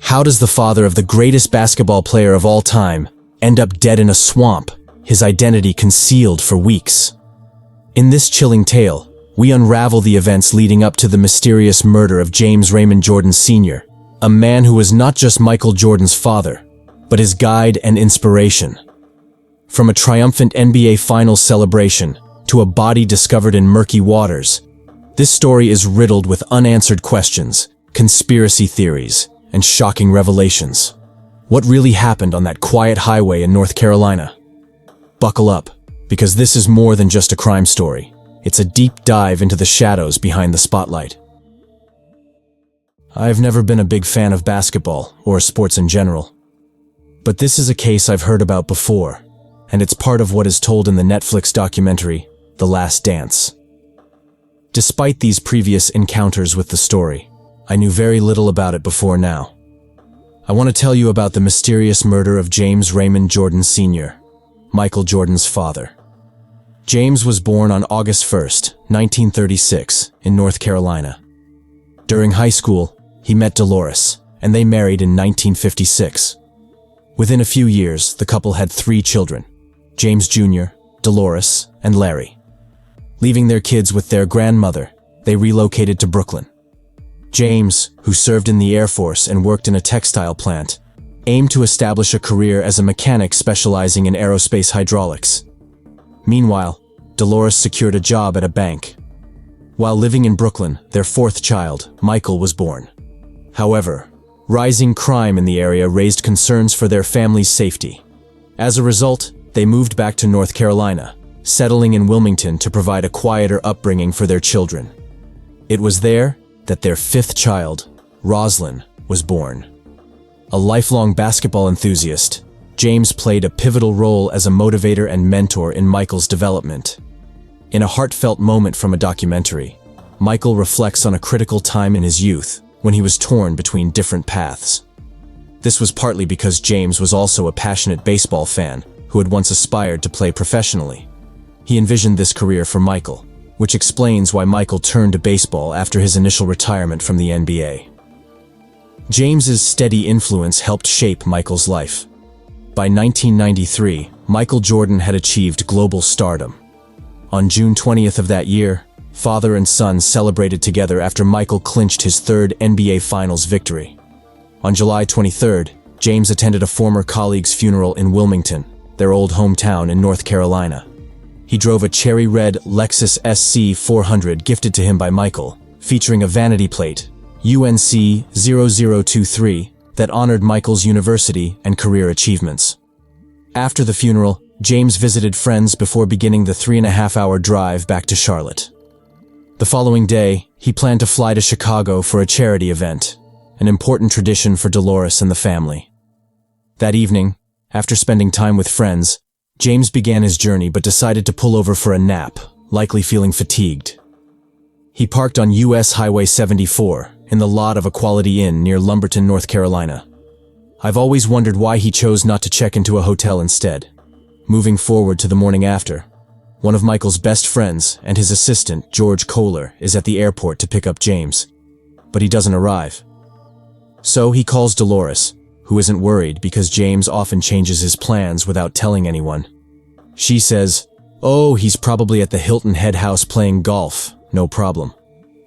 How does the father of the greatest basketball player of all time end up dead in a swamp, his identity concealed for weeks? In this chilling tale, we unravel the events leading up to the mysterious murder of James Raymond Jordan Sr., a man who was not just Michael Jordan's father, but his guide and inspiration. From a triumphant NBA Finals celebration to a body discovered in murky waters, this story is riddled with unanswered questions, conspiracy theories, and shocking revelations. What really happened on that quiet highway in North Carolina? Buckle up, because this is more than just a crime story. It's a deep dive into the shadows behind the spotlight. I've never been a big fan of basketball, or sports in general. But this is a case I've heard about before, and it's part of what is told in the Netflix documentary, The Last Dance. Despite these previous encounters with the story, I knew very little about it before now. I want to tell you about the mysterious murder of James Raymond Jordan Sr., Michael Jordan's father. James was born on August 1st, 1936, in North Carolina. During high school, he met Dolores, and they married in 1956. Within a few years, the couple had 3 children, James Jr., Dolores, and Larry. Leaving their kids with their grandmother, they relocated to Brooklyn. James, who served in the Air Force and worked in a textile plant, aimed to establish a career as a mechanic specializing in aerospace hydraulics. Meanwhile, Dolores secured a job at a bank. While living in Brooklyn, their 4th child, Michael, was born. However, rising crime in the area raised concerns for their family's safety. As a result, they moved back to North Carolina, settling in Wilmington to provide a quieter upbringing for their children. It was there that their 5th child, Roslyn, was born. A lifelong basketball enthusiast, James played a pivotal role as a motivator and mentor in Michael's development. In a heartfelt moment from a documentary, Michael reflects on a critical time in his youth when he was torn between different paths. This was partly because James was also a passionate baseball fan who had once aspired to play professionally. He envisioned this career for Michael, which explains why Michael turned to baseball after his initial retirement from the NBA. James's steady influence helped shape Michael's life. By 1993, Michael Jordan had achieved global stardom. On June 20th of that year, father and son celebrated together after Michael clinched his 3rd NBA Finals victory. On July 23rd, James attended a former colleague's funeral in Wilmington, their old hometown in North Carolina. He drove a cherry red Lexus SC 400 gifted to him by Michael, featuring a vanity plate, UNC 0023, that honored Michael's university and career achievements. After the funeral, James visited friends before beginning the 3.5-hour drive back to Charlotte. The following day, he planned to fly to Chicago for a charity event, an important tradition for Dolores and the family. That evening, after spending time with friends, James began his journey but decided to pull over for a nap, likely feeling fatigued. He parked on US Highway 74 in the lot of a Quality Inn near Lumberton, North Carolina. I've always wondered why he chose not to check into a hotel instead. Moving forward to the morning after, one of Michael's best friends and his assistant, George Kohler, is at the airport to pick up James, but he doesn't arrive. So he calls Dolores, who isn't worried because James often changes his plans without telling anyone. She says, "Oh, he's probably at the Hilton Head House playing golf, no problem."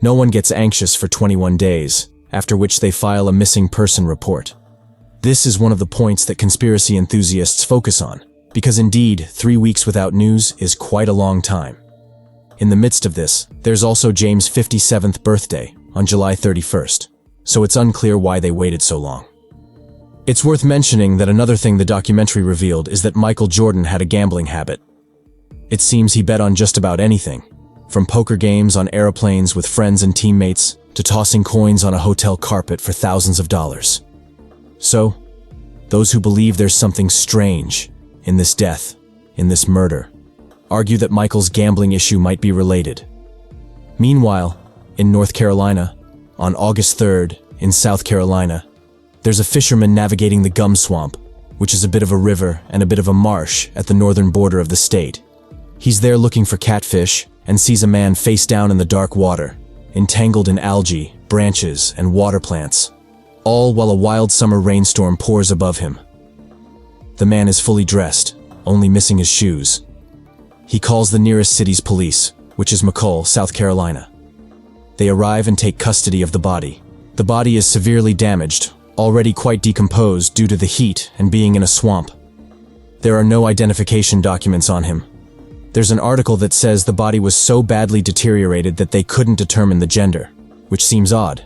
No one gets anxious for 21 days, after which they file a missing person report. This is one of the points that conspiracy enthusiasts focus on, because indeed, 3 weeks without news is quite a long time. In the midst of this, there's also James' 57th birthday, on July 31st, so it's unclear why they waited so long. It's worth mentioning that another thing the documentary revealed is that Michael Jordan had a gambling habit. It seems he bet on just about anything, from poker games on airplanes with friends and teammates to tossing coins on a hotel carpet for thousands of dollars. So, those who believe there's something strange in this death, in this murder, argue that Michael's gambling issue might be related. Meanwhile, in North Carolina, on August 3rd, in South Carolina, there's a fisherman navigating the Gum Swamp, which is a bit of a river and a bit of a marsh at the northern border of the state. He's there looking for catfish and sees a man face down in the dark water, entangled in algae, branches, and water plants. all while a wild summer rainstorm pours above him. The man is fully dressed, only missing his shoes. He calls the nearest city's police, which is McCall, South Carolina. They arrive and take custody of the body. The body is severely damaged, already quite decomposed due to the heat and being in a swamp. There are no identification documents on him. There's an article that says the body was so badly deteriorated that they couldn't determine the gender, which seems odd.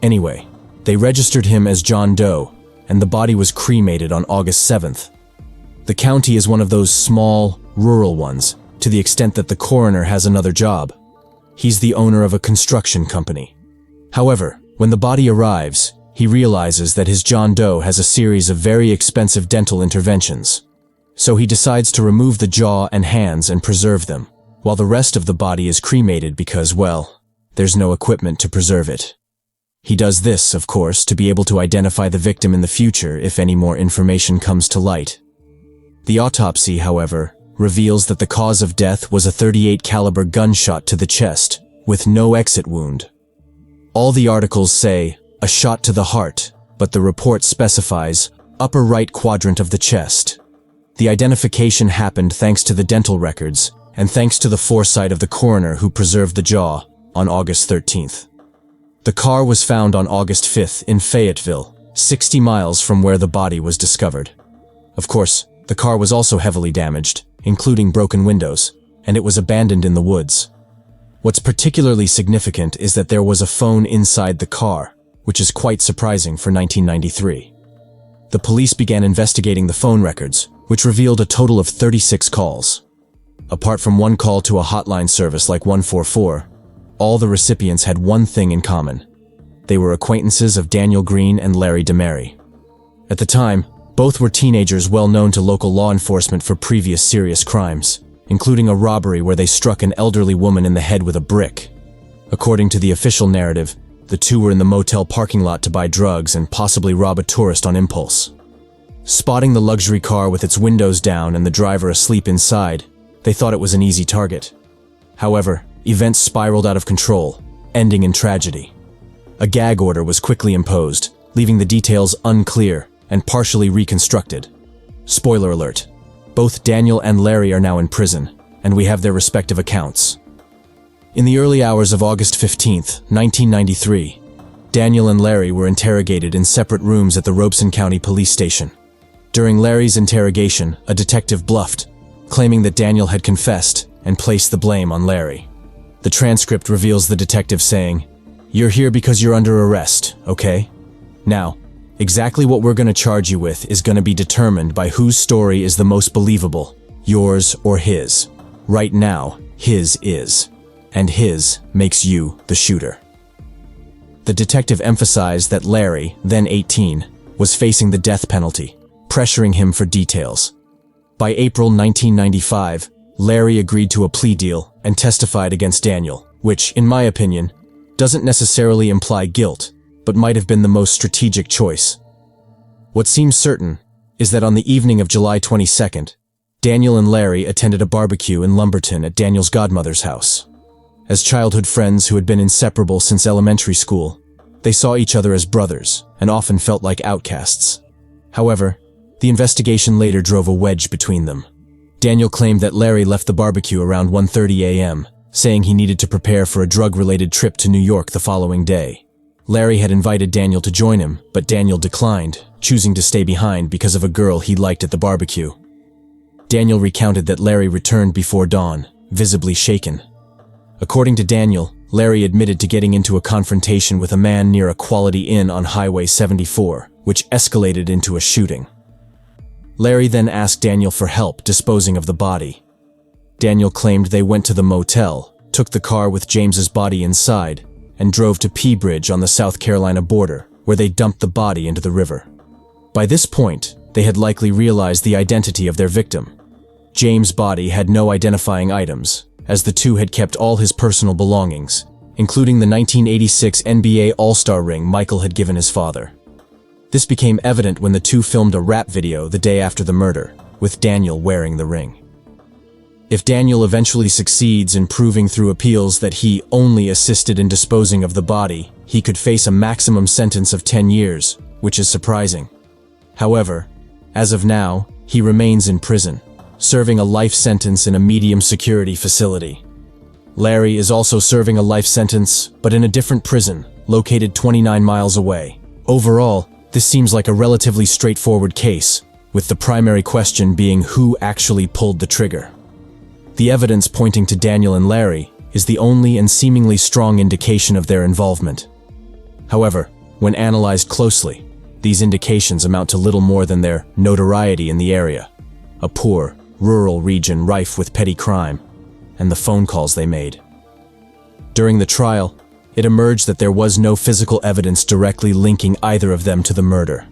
Anyway, they registered him as John Doe, and the body was cremated on August 7th. The county is one of those small, rural ones, to the extent that the coroner has another job. He's the owner of a construction company. However, when the body arrives, he realizes that his John Doe has a series of very expensive dental interventions. So he decides to remove the jaw and hands and preserve them, while the rest of the body is cremated because, well, there's no equipment to preserve it. He does this, of course, to be able to identify the victim in the future if any more information comes to light. The autopsy, however, reveals that the cause of death was a .38 caliber gunshot to the chest, with no exit wound. All the articles say, a shot to the heart, but the report specifies, upper right quadrant of the chest. The identification happened thanks to the dental records, and thanks to the foresight of the coroner who preserved the jaw, on August 13th. The car was found on August 5th in Fayetteville, 60 miles from where the body was discovered. Of course, the car was also heavily damaged, including broken windows, and it was abandoned in the woods. What's particularly significant is that there was a phone inside the car, which is quite surprising for 1993. The police began investigating the phone records, which revealed a total of 36 calls. Apart from one call to a hotline service like 144, all the recipients had one thing in common. They were acquaintances of Daniel Green and Larry DeMary. At the time, both were teenagers well known to local law enforcement for previous serious crimes, including a robbery where they struck an elderly woman in the head with a brick. According to the official narrative, the two were in the motel parking lot to buy drugs and possibly rob a tourist on impulse. Spotting the luxury car with its windows down and the driver asleep inside, they thought it was an easy target. However, events spiraled out of control, ending in tragedy. A gag order was quickly imposed, leaving the details unclear and partially reconstructed. Spoiler alert, both Daniel and Larry are now in prison, and we have their respective accounts. In the early hours of August 15th, 1993, Daniel and Larry were interrogated in separate rooms at the Robeson County Police Station. During Larry's interrogation, a detective bluffed, claiming that Daniel had confessed and placed the blame on Larry. The transcript reveals the detective saying, "You're here because you're under arrest, okay? Now, exactly what we're going to charge you with is going to be determined by whose story is the most believable, yours or his. Right now, his is. And his makes you the shooter." The detective emphasized that Larry, then 18, was facing the death penalty, pressuring him for details. By April 1995, Larry agreed to a plea deal and testified against Daniel, which, in my opinion, doesn't necessarily imply guilt, but might have been the most strategic choice. What seems certain is that on the evening of July 22nd, Daniel and Larry attended a barbecue in Lumberton at Daniel's godmother's house. As childhood friends who had been inseparable since elementary school, they saw each other as brothers and often felt like outcasts. However, the investigation later drove a wedge between them. Daniel claimed that Larry left the barbecue around 1:30 a.m., saying he needed to prepare for a drug-related trip to New York the following day. Larry had invited Daniel to join him, but Daniel declined, choosing to stay behind because of a girl he liked at the barbecue. Daniel recounted that Larry returned before dawn, visibly shaken. According to Daniel, Larry admitted to getting into a confrontation with a man near a Quality Inn on Highway 74, which escalated into a shooting. Larry then asked Daniel for help disposing of the body. Daniel claimed they went to the motel, took the car with James's body inside, and drove to Peabridge on the South Carolina border, where they dumped the body into the river. By this point, they had likely realized the identity of their victim. James' body had no identifying items, as the two had kept all his personal belongings, including the 1986 NBA All-Star ring Michael had given his father. This became evident when the two filmed a rap video the day after the murder, with Daniel wearing the ring. If Daniel eventually succeeds in proving through appeals that he only assisted in disposing of the body, he could face a maximum sentence of 10 years, which is surprising. However, as of now, he remains in prison, serving a life sentence in a medium security facility. Larry is also serving a life sentence, but in a different prison, located 29 miles away. Overall, this seems like a relatively straightforward case, with the primary question being who actually pulled the trigger. The evidence pointing to Daniel and Larry is the only and seemingly strong indication of their involvement. However, when analyzed closely, these indications amount to little more than their notoriety in the area, a poor, rural region rife with petty crime, and the phone calls they made. During the trial, it emerged that there was no physical evidence directly linking either of them to the murder.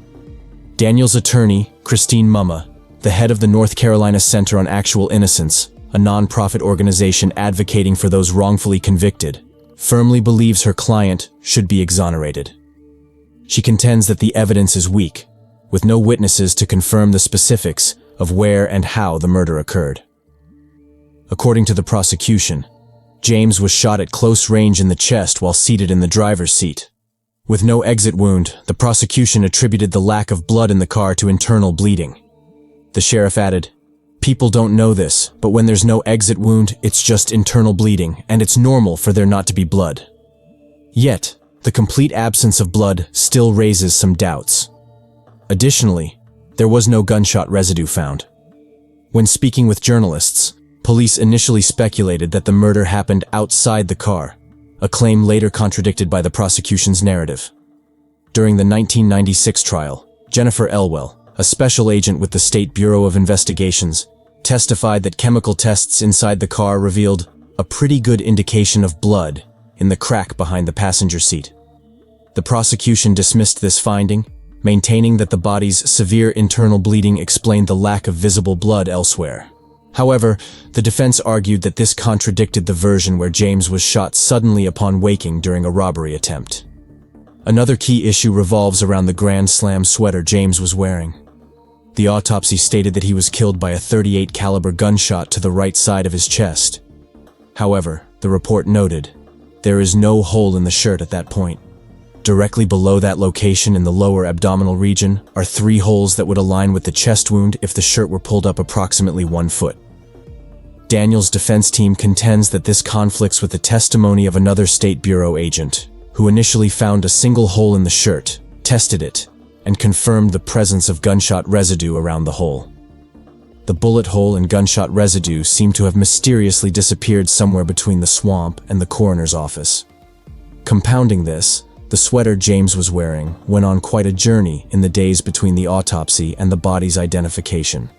Daniel's attorney, Christine Mumma, the head of the North Carolina Center on Actual Innocence, a non-profit organization advocating for those wrongfully convicted, firmly believes her client should be exonerated. She contends that the evidence is weak, with no witnesses to confirm the specifics of where and how the murder occurred. According to the prosecution, James was shot at close range in the chest while seated in the driver's seat. With no exit wound, the prosecution attributed the lack of blood in the car to internal bleeding. The sheriff added, "People don't know this, but when there's no exit wound, it's just internal bleeding, and it's normal for there not to be blood." Yet, the complete absence of blood still raises some doubts. Additionally, there was no gunshot residue found. When speaking with journalists, police initially speculated that the murder happened outside the car, a claim later contradicted by the prosecution's narrative. During the 1996 trial, Jennifer Elwell, a special agent with the State Bureau of Investigations, testified that chemical tests inside the car revealed a pretty good indication of blood in the crack behind the passenger seat. The prosecution dismissed this finding, maintaining that the body's severe internal bleeding explained the lack of visible blood elsewhere. However, the defense argued that this contradicted the version where James was shot suddenly upon waking during a robbery attempt. Another key issue revolves around the Grand Slam sweater James was wearing. The autopsy stated that he was killed by a .38 caliber gunshot to the right side of his chest. However, the report noted, there is no hole in the shirt at that point. Directly below that location in the lower abdominal region are 3 holes that would align with the chest wound if the shirt were pulled up approximately 1 foot. Daniel's defense team contends that this conflicts with the testimony of another State Bureau agent, who initially found a single hole in the shirt, tested it, and confirmed the presence of gunshot residue around the hole. The bullet hole and gunshot residue seem to have mysteriously disappeared somewhere between the swamp and the coroner's office. Compounding this, the sweater James was wearing went on quite a journey in the days between the autopsy and the body's identification.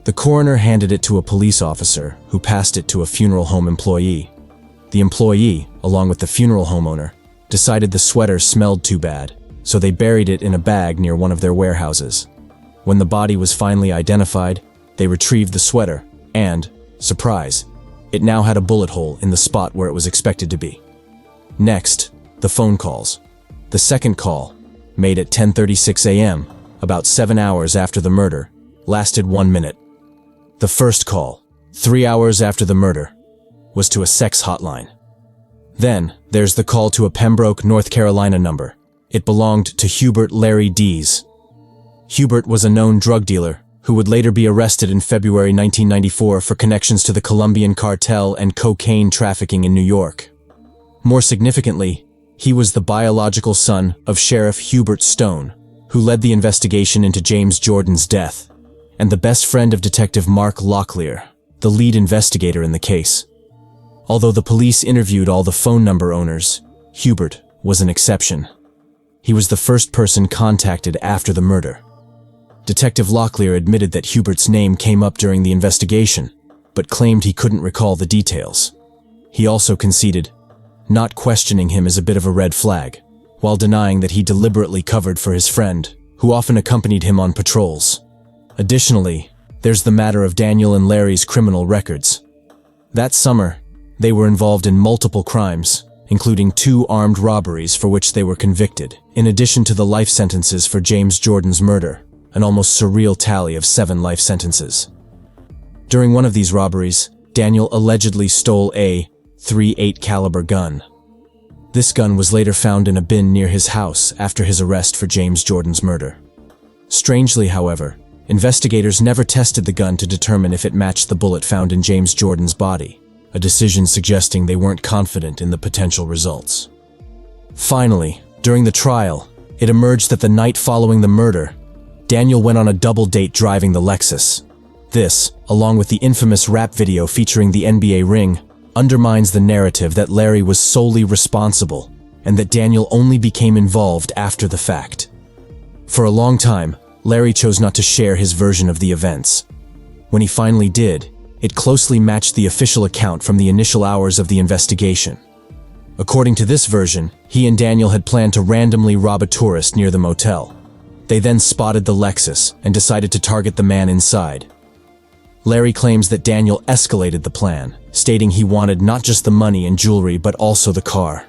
The coroner handed it to a police officer, who passed it to a funeral home employee. The employee, along with the funeral homeowner, decided the sweater smelled too bad, so they buried it in a bag near one of their warehouses. When the body was finally identified, they retrieved the sweater, and, surprise, it now had a bullet hole in the spot where it was expected to be. Next, the phone calls. The second call, made at 10:36 a.m., about 7 hours after the murder, lasted 1 minute. The first call, 3 hours after the murder, was to a sex hotline. Then, there's the call to a Pembroke, North Carolina number. It belonged to Hubert Larry Dees. Hubert was a known drug dealer who would later be arrested in February 1994 for connections to the Colombian cartel and cocaine trafficking in New York. More significantly, he was the biological son of Sheriff Hubert Stone, who led the investigation into James Jordan's death, and the best friend of Detective Mark Locklear, the lead investigator in the case. Although the police interviewed all the phone number owners, Hubert was an exception. He was the first person contacted after the murder. Detective Locklear admitted that Hubert's name came up during the investigation, but claimed he couldn't recall the details. He also conceded, not questioning him is a bit of a red flag, while denying that he deliberately covered for his friend, who often accompanied him on patrols. Additionally, there's the matter of Daniel and Larry's criminal records. That summer, they were involved in multiple crimes, including 2 armed robberies for which they were convicted, in addition to the life sentences for James Jordan's murder, an almost surreal tally of 7 life sentences. During one of these robberies, Daniel allegedly stole a .38 caliber gun. This gun was later found in a bin near his house after his arrest for James Jordan's murder. Strangely, however, investigators never tested the gun to determine if it matched the bullet found in James Jordan's body, a decision suggesting they weren't confident in the potential results. Finally, during the trial, it emerged that the night following the murder, Daniel went on a double date driving the Lexus. This, along with the infamous rap video featuring the NBA ring, undermines the narrative that Larry was solely responsible and that Daniel only became involved after the fact. For a long time, Larry chose not to share his version of the events. When he finally did, it closely matched the official account from the initial hours of the investigation. According to this version, he and Daniel had planned to randomly rob a tourist near the motel. They then spotted the Lexus and decided to target the man inside. Larry claims that Daniel escalated the plan, stating he wanted not just the money and jewelry but also the car.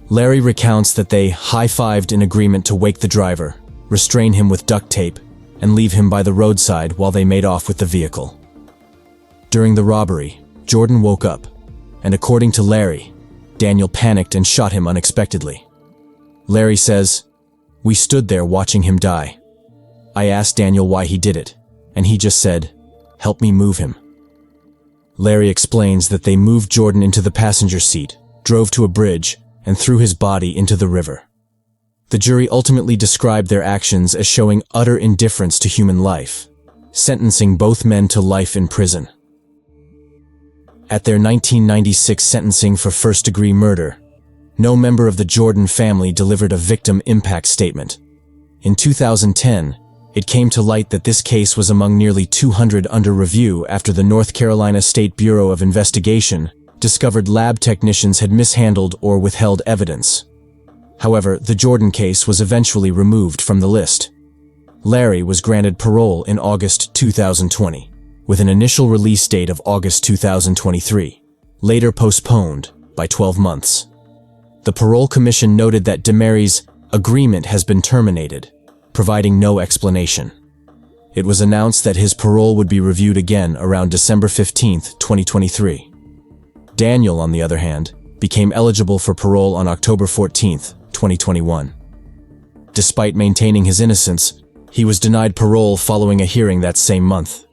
Larry recounts that they high-fived in agreement to wake the driver, restrain him with duct tape, and leave him by the roadside while they made off with the vehicle. During the robbery, Jordan woke up, and according to Larry, Daniel panicked and shot him unexpectedly. Larry says, "We stood there watching him die. I asked Daniel why he did it, and he just said, 'Help me move him.'" Larry explains that they moved Jordan into the passenger seat, drove to a bridge, and threw his body into the river. The jury ultimately described their actions as showing utter indifference to human life, sentencing both men to life in prison. At their 1996 sentencing for first-degree murder, no member of the Jordan family delivered a victim impact statement. In 2010, it came to light that this case was among nearly 200 under review after the North Carolina State Bureau of Investigation discovered lab technicians had mishandled or withheld evidence. However, the Jordan case was eventually removed from the list. Larry was granted parole in August 2020, with an initial release date of August 2023, later postponed by 12 months. The Parole Commission noted that DeMary's agreement has been terminated, providing no explanation. It was announced that his parole would be reviewed again around December 15, 2023. Daniel, on the other hand, became eligible for parole on October 14, 2021. Despite maintaining his innocence, he was denied parole following a hearing that same month.